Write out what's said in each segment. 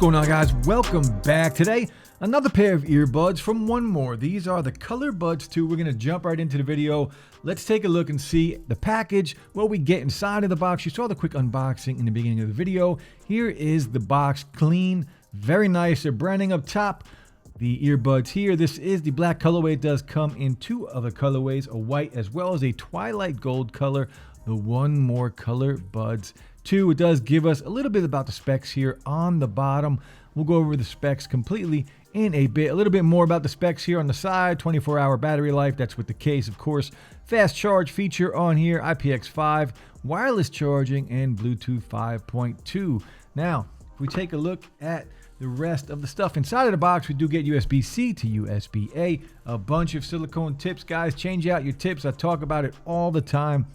going on, guys? Welcome back. Today, another pair of earbuds from 1MORE. These are the ColorBuds 2. We're going to jump right into the video. Let's take a look and see the package, what we get inside of the box. You saw the quick unboxing in the beginning of the video. Here is the box, clean, very nice. They're branding up top the earbuds here. This is the black colorway. It does come in two other colorways, a white as well as a twilight gold color, the 1MORE ColorBuds 2. It does give us a little bit about the specs here on the bottom. We'll go over the specs completely in a bit. A little bit more about the specs here on the side. 24-hour battery life. That's with the case, of course. Fast charge feature on here. IPX5, wireless charging, and Bluetooth 5.2. Now, if we take a look at the rest of the stuff inside of the box, we do get USB-C to USB-A, a bunch of silicone tips. Guys, change out your tips. I talk about it all the time,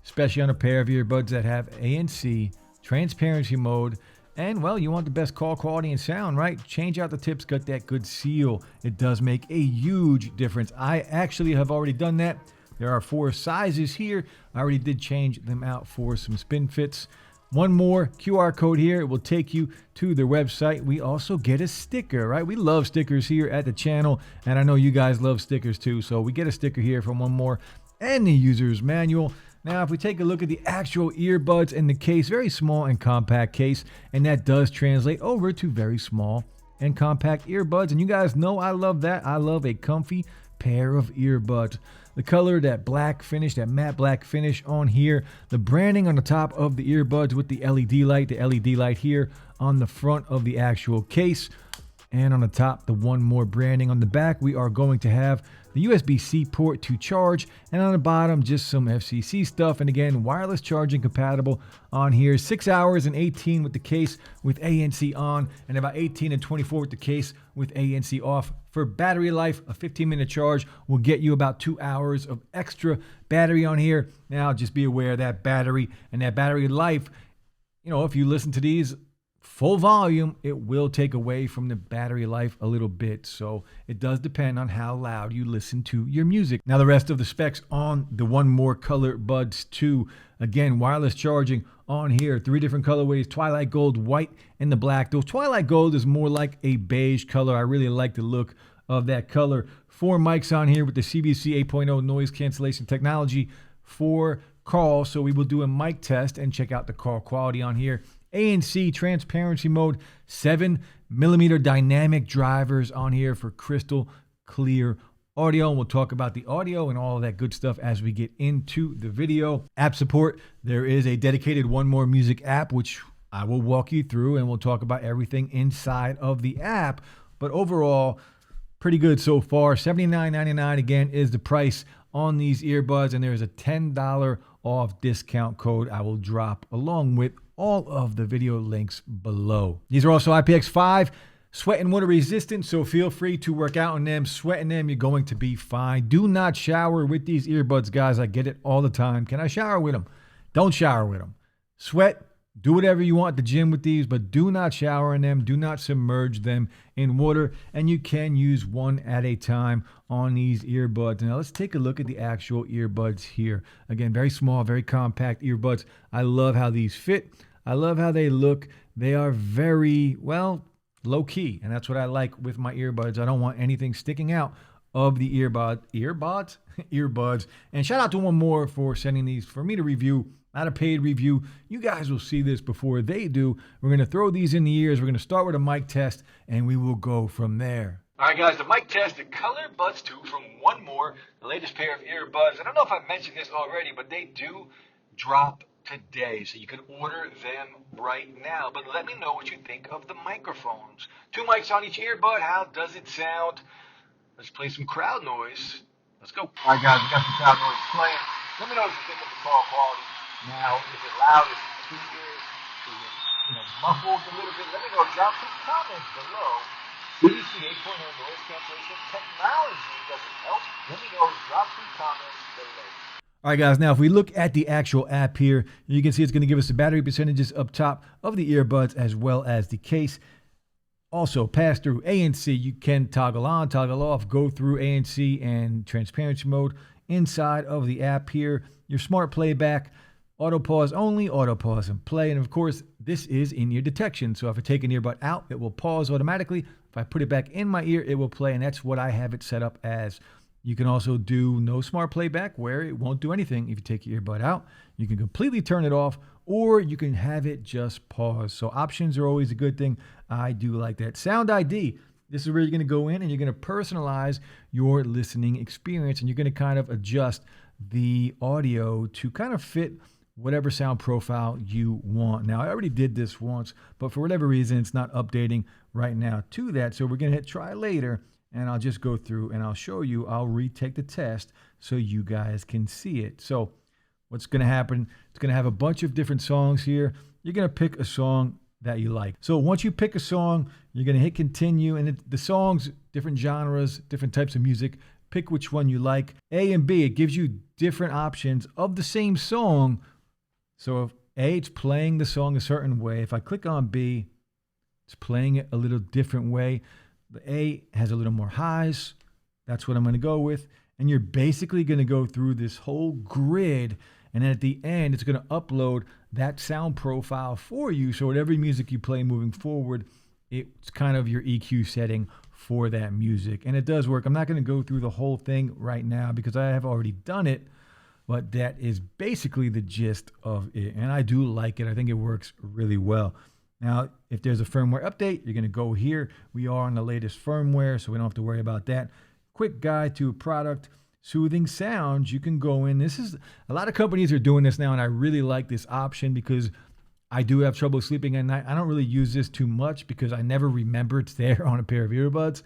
especially on a pair of earbuds that have ANC, transparency mode, and, well, you want the best call quality and sound, right? Change out the tips, got that good seal. It does make a huge difference. I actually have already done that. There are 4 sizes here. I already did change them out for some spin fits. 1MORE QR code here. It will take you to their website. We also get a sticker, right? We love stickers here at the channel, and I know you guys love stickers too. So we get a sticker here from 1MORE and the user's manual. Now, if we take a look at the actual earbuds in the case, very small and compact case, and that does translate over to very small and compact earbuds. And you guys know I love that. I love a comfy pair of earbuds. The color, that black finish, that matte black finish on here. The branding on the top of the earbuds with the LED light. The LED light here on the front of the actual case. And on the top, the 1MORE branding. On the back, we are going to have the USB-C port to charge. And on the bottom, just some FCC stuff. And again, wireless charging compatible on here. 6 hours and 18 with the case with ANC on. And about 18 and 24 with the case with ANC off. For battery life, a 15-minute charge will get you about 2 hours of extra battery on here. Now, just be aware of that battery and that battery life. You know, if you listen to these full volume, it will take away from the battery life a little bit. So it does depend on how loud you listen to your music. Now, the rest of the specs on the 1MORE ColorBuds 2. Again, wireless charging on here. 3 different colorways, twilight gold, white, and the black. The twilight gold is more like a beige color. I really like the look of that color. 4 mics on here with the CBC 8.0 noise cancellation technology for call. So we will do a mic test and check out the call quality on here. ANC transparency mode, 7mm dynamic drivers on here for crystal clear audio. And we'll talk about the audio and all of that good stuff as we get into the video. App support, there is a dedicated 1MORE music app, which I will walk you through, and we'll talk about everything inside of the app. But overall, pretty good so far. $79.99 again is the price on these earbuds, and there's a $10 off discount code I will drop along with all of the video links below. These are also IPX5, sweat and water resistant, so feel free to work out on them. Sweating them, you're going to be fine. Do not shower with these earbuds, guys. I get it all the time. Can I shower with them? Don't shower with them. Sweat, do whatever you want at the gym with these, but do not shower in them. Do not submerge them in water, and you can use one at a time on these earbuds. Now, let's take a look at the actual earbuds here. Again, very small, very compact earbuds. I love how these fit. I love how they look. They are very, well, low key, and that's what I like with my earbuds. I don't want anything sticking out of the earbuds. And shout out to 1MORE for sending these for me to review. Not a paid review. You guys will see this before they do. We're going to throw these in the ears. We're going to start with a mic test, and we will go from there. All right, guys, the mic test, the ColorBuds 2 from 1MORE, the latest pair of earbuds. I don't know if I mentioned this already, but they do drop today, so you can order them right now. But let me know what you think of the microphones. 2 mics on each earbud. How does it sound? Let's play some crowd noise. Let's go. All right, guys, we got some crowd noise playing. Let me know what you think of the call quality. Now, is it loud? Is it clear? Is it muffled a little bit? Let me know. Drop some comments below. BBC 8.0 noise cancellation technology doesn't help. Let me know. Drop some comments below. All right, guys, now if we look at the actual app here, you can see it's going to give us the battery percentages up top of the earbuds as well as the case. Also, pass through ANC. You can toggle on, toggle off, go through ANC and transparency mode inside of the app here. Your smart playback. auto pause only, auto pause and play. And of course, this is in-ear detection. So if I take an earbud out, it will pause automatically. If I put it back in my ear, it will play. And that's what I have it set up as. You can also do no smart playback where it won't do anything if you take your earbud out. You can completely turn it off, or you can have it just pause. So options are always a good thing. I do like that. Sound ID. This is where you're going to go in and you're going to personalize your listening experience, and you're going to kind of adjust the audio to kind of fit whatever sound profile you want. Now, I already did this once, but for whatever reason, it's not updating right now to that. So we're going to hit try later, and I'll just go through and I'll show you. I'll retake the test so you guys can see it. So what's going to happen, it's going to have a bunch of different songs here. You're going to pick a song that you like. So once you pick a song, you're going to hit continue, and the songs, different genres, different types of music, pick which one you like. A and B, it gives you different options of the same song. So if A, it's playing the song a certain way. If I click on B, it's playing it a little different way. The A has a little more highs. That's what I'm going to go with. And you're basically going to go through this whole grid, and then at the end, it's going to upload that sound profile for you. So whatever music you play moving forward, it's kind of your EQ setting for that music. And it does work. I'm not going to go through the whole thing right now because I have already done it, but that is basically the gist of it. And I do like it. I think it works really well. Now, if there's a firmware update, you're going to go here. We are on the latest firmware, so we don't have to worry about that. Quick guide to product. Soothing sounds, you can go in. This is, a lot of companies are doing this now, and I really like this option because I do have trouble sleeping at night. I don't really use this too much because I never remember it's there on a pair of earbuds.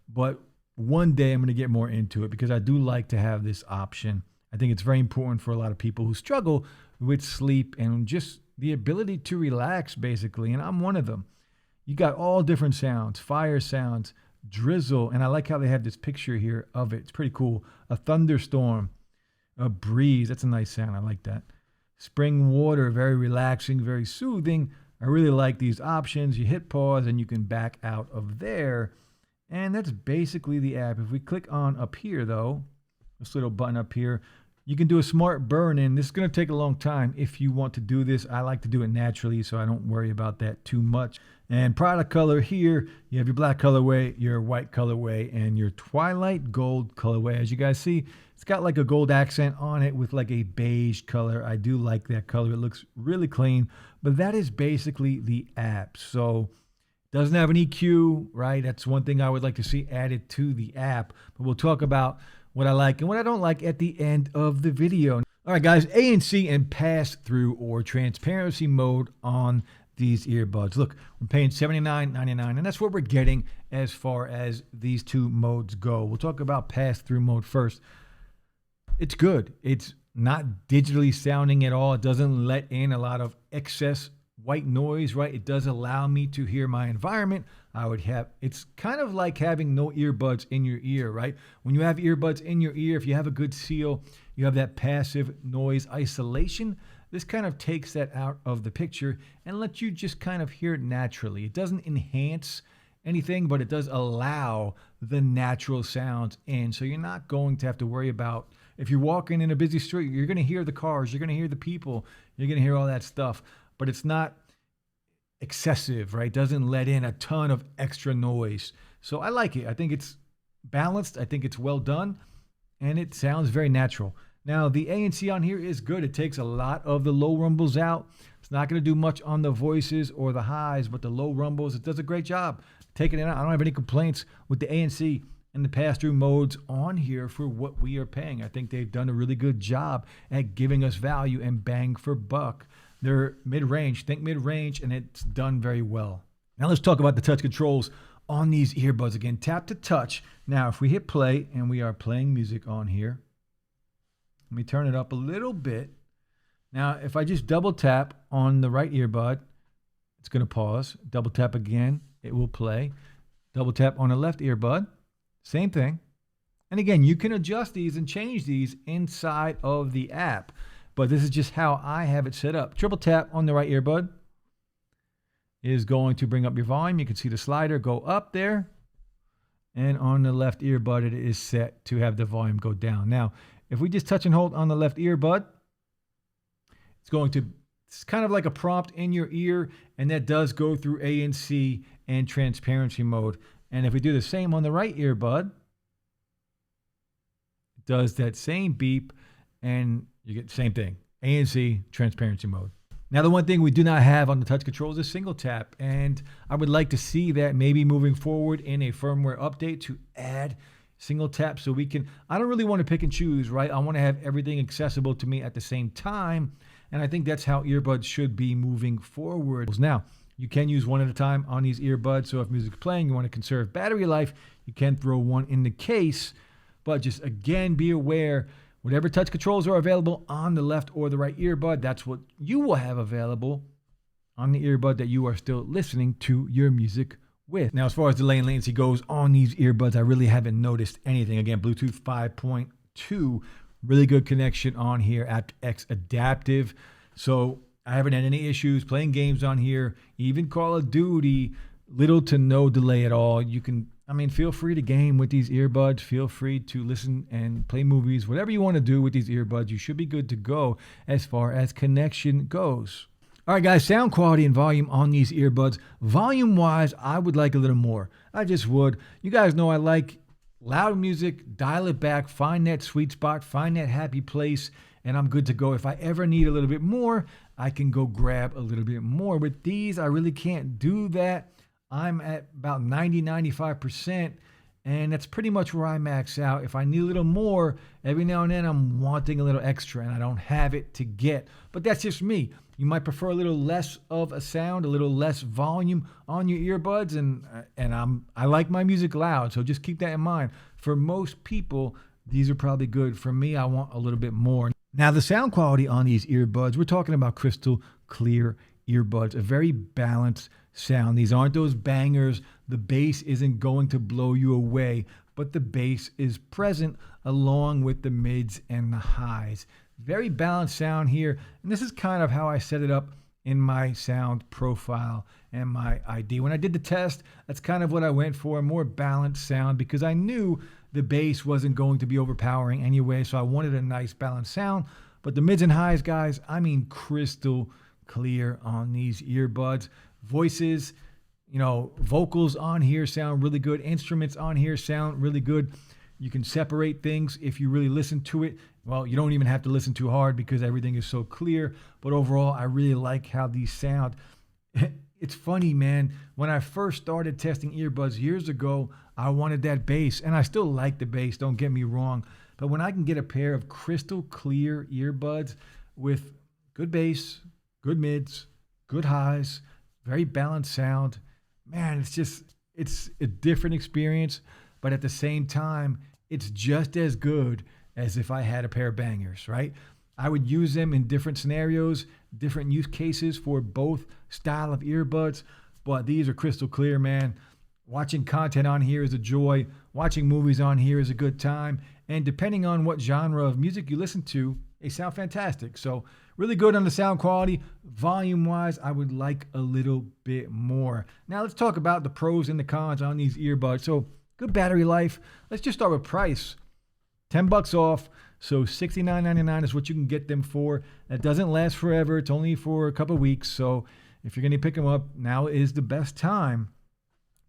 But one day I'm going to get more into it because I do like to have this option. I think it's very important for a lot of people who struggle with sleep and just the ability to relax, basically. And I'm one of them. You got all different sounds, fire sounds, drizzle, and I like how they have this picture here of it. It's pretty cool. A thunderstorm, a breeze. That's a nice sound. I like that. Spring water, very relaxing, very soothing. I really like these options. You hit pause and you can back out of there. And that's basically the app. If we click on up here, though, this little button up here, you can do a smart burn in. This is going to take a long time if you want to do this. I like to do it naturally, so I don't worry about that too much. And product color here, you have your black colorway, your white colorway, and your twilight gold colorway. As you guys see, it's got like a gold accent on it with like a beige color. I do like that color. It looks really clean, but that is basically the app. So it doesn't have an EQ, right? That's one thing I would like to see added to the app, but we'll talk about what I like and what I don't like at the end of the video. All right, guys, ANC and pass-through or transparency mode on these earbuds. Look, we're paying $79.99, and that's what we're getting as far as these two modes go. We'll talk about pass-through mode first. It's good. It's not digitally sounding at all. It doesn't let in a lot of excess white noise, right? It does allow me to hear my environment. It's kind of like having no earbuds in your ear, right? When you have earbuds in your ear, if you have a good seal, you have that passive noise isolation. This kind of takes that out of the picture and lets you just kind of hear it naturally. It doesn't enhance anything, but it does allow the natural sounds in. So you're not going to have to worry about, if you're walking in a busy street, you're going to hear the cars, you're going to hear the people, you're going to hear all that stuff, but it's not excessive, right? Doesn't let in a ton of extra noise. So I like it. I think it's balanced. I think it's well done, and it sounds very natural. Now, the ANC on here is good. It takes a lot of the low rumbles out. It's not going to do much on the voices or the highs, but the low rumbles, it does a great job taking it out. I don't have any complaints with the ANC and the pass-through modes on here for what we are paying. I think they've done a really good job at giving us value and bang for buck. They're mid-range, think mid-range, and it's done very well. Now let's talk about the touch controls on these earbuds again. Tap to touch. Now, if we hit play and we are playing music on here, let me turn it up a little bit. Now, if I just double tap on the right earbud, it's going to pause. Double tap again, it will play. Double tap on the left earbud, same thing. And again, you can adjust these and change these inside of the app. But this is just how I have it set up. Triple tap on the right earbud is going to bring up your volume. You can see the slider go up there. And on the left earbud, it is set to have the volume go down. Now, if we just touch and hold on the left earbud, It's kind of like a prompt in your ear, and that does go through ANC and transparency mode. And if we do the same on the right earbud, it does that same beep, and you get the same thing, ANC, transparency mode. Now, the one thing we do not have on the touch controls is single tap, and I would like to see that maybe moving forward in a firmware update to add single tap so we can, I don't really want to pick and choose, right? I want to have everything accessible to me at the same time, and I think that's how earbuds should be moving forward. Now, you can use one at a time on these earbuds, so if music's playing, you want to conserve battery life, you can throw one in the case, but just again, be aware, whatever touch controls are available on the left or the right earbud, that's what you will have available on the earbud that you are still listening to your music with. Now, as far as delay and latency goes on these earbuds, I really haven't noticed anything. Again, Bluetooth 5.2, really good connection on here, aptX adaptive. So I haven't had any issues playing games on here, even Call of Duty, little to no delay at all. You can, feel free to game with these earbuds. Feel free to listen and play movies. Whatever you want to do with these earbuds, you should be good to go as far as connection goes. All right, guys, sound quality and volume on these earbuds. Volume-wise, I would like a little more. I just would. You guys know I like loud music, dial it back, find that sweet spot, find that happy place, and I'm good to go. If I ever need a little bit more, I can go grab a little bit more. With these, I really can't do that. I'm at about 90-95%, and that's pretty much where I max out. If I need a little more, every now and then I'm wanting a little extra, and I don't have it to get. But that's just me. You might prefer a little less of a sound, a little less volume on your earbuds, and I like my music loud, so just keep that in mind. For most people, these are probably good. For me, I want a little bit more. Now, the sound quality on these earbuds, we're talking about crystal clear earbuds, a very balanced sound. These aren't those bangers. The bass isn't going to blow you away, but the bass is present along with the mids and the highs. Very balanced sound here, and this is kind of how I set it up in my sound profile and my ID. When I did the test, that's kind of what I went for, a more balanced sound, because I knew the bass wasn't going to be overpowering anyway, so I wanted a nice balanced sound. But the mids and highs, guys, crystal clear on these earbuds. Voices, vocals on here sound really good. Instruments on here sound really good. You can separate things if you really listen to it. Well, you don't even have to listen too hard because everything is so clear. But overall, I really like how these sound. It's funny, man. When I first started testing earbuds years ago, I wanted that bass, and I still like the bass, don't get me wrong. But when I can get a pair of crystal clear earbuds with good bass, good mids, good highs, very balanced sound, man, it's a different experience. But at the same time, it's just as good as if I had a pair of bangers, right? I would use them in different scenarios, different use cases for both style of earbuds, but these are crystal clear, man. Watching content on here is a joy. Watching movies on here is a good time. And depending on what genre of music you listen to, they sound fantastic. So really good on the sound quality. Volume-wise, I would like a little bit more. Now let's talk about the pros and the cons on these earbuds. So good battery life. Let's just start with price. $10 off. So $69.99 is what you can get them for. That doesn't last forever. It's only for a couple of weeks. So if you're going to pick them up, now is the best time.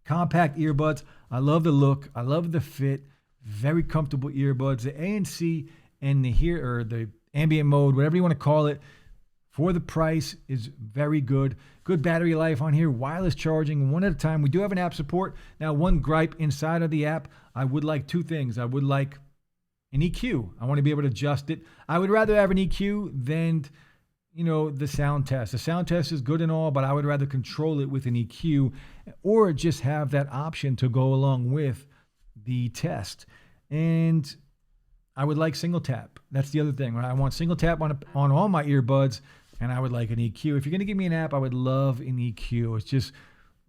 Compact earbuds. I love the look. I love the fit. Very comfortable earbuds. The ANC and the ambient mode, whatever you want to call it, for the price is very good. Good battery life on here. Wireless charging, one at a time. We do have an app support. Now, one gripe inside of the app, I would like two things. I would like an EQ. I want to be able to adjust it. I would rather have an EQ than, the sound test. The sound test is good and all, but I would rather control it with an EQ or just have that option to go along with the test. And I would like single tap. That's the other thing, right? I want single tap on all my earbuds, and I would like an EQ. If you're going to give me an app, I would love an EQ. It's just,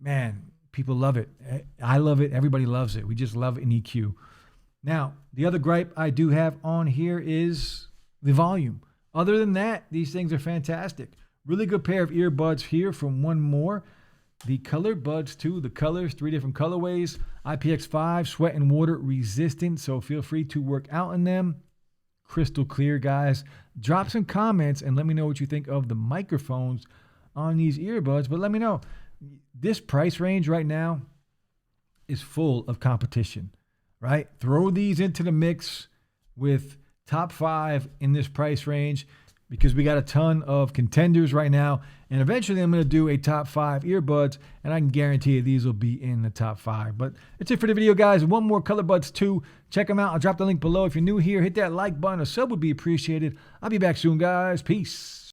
man, people love it. I love it. Everybody loves it. We just love an EQ. Now, the other gripe I do have on here is the volume. Other than that, these things are fantastic. Really good pair of earbuds here from 1MORE. The ColorBuds 2, the colors, 3 different colorways. IPX5, sweat and water resistant, so feel free to work out in them. crystal clear, guys. Drop some comments and let me know what you think of the microphones on these earbuds. But let me know, this price range right now is full of competition, right? Throw these into the mix with top 5 in this price range, because we got a ton of contenders right now. And eventually I'm going to do a top 5 earbuds, and I can guarantee you these will be in the top 5. But that's it for the video, guys. One More ColorBuds 2. Check them out. I'll drop the link below. If you're new here, hit that like button. A sub would be appreciated. I'll be back soon, guys. Peace.